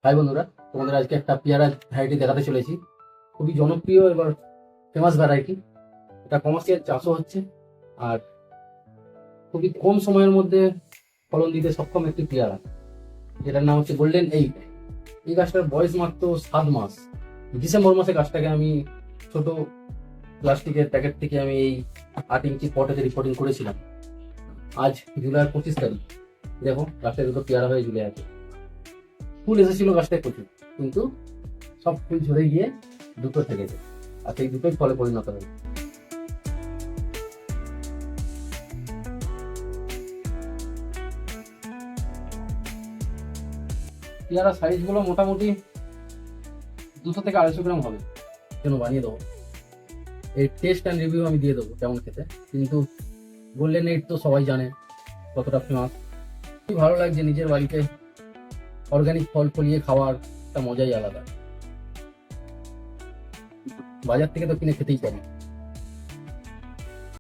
High বন্ধুরা, তোমাদের আজকে একটা পেয়ারা ভ্যারাইটি দেখাতে চলেছি। খুবই জনপ্রিয় এবার ফেমাস ভ্যারাইটি। এটা কমার্শিয়াল চাষও হচ্ছে আর খুবই কম সময়ের মধ্যে ফলন দিতে সক্ষম একটি পেয়ারা, যেটার নাম হচ্ছে গোল্ডেন 8। এই গাছটার বয়স মাত্র 7 মাস। ডিসেম্বর মাসে গাছটাকে আমি ছোট প্লাস্টিকের প্যাকেট থেকে আমি এই 8 ইঞ্চি পটেতে রিপোর্টিং করেছিলাম। আজ জুলাইয়ের 25 তারিখ। দেখো গাছটা দুটো পেয়ারা হয়ে ঝুলে আছে। ফুল এসেছিল গাছটায় প্রচুর, কিন্তু সব ফুল ঝরে গিয়ে দুটো থেকেছে, আর সেই দুটোই ফলে পরিণত হয়েছে। পেয়ারা সাইজ গুলো মোটামুটি 200 থেকে 250 গ্রাম হবে, যেন বানিয়ে দেবো। এর টেস্ট অ্যান্ড রিভিউ আমি দিয়ে দেবো কেমন খেতে। কিন্তু গোল্ডেন 8 তো সবাই জানে কতটা ফেমাস। খুবই ভালো লাগছে নিজের বাড়িতে অর্গানিক ফল ফলিয়ে খাওয়ার একটা মজাই আলাদা। বাজার থেকে তো কিনে খেতেই পারি।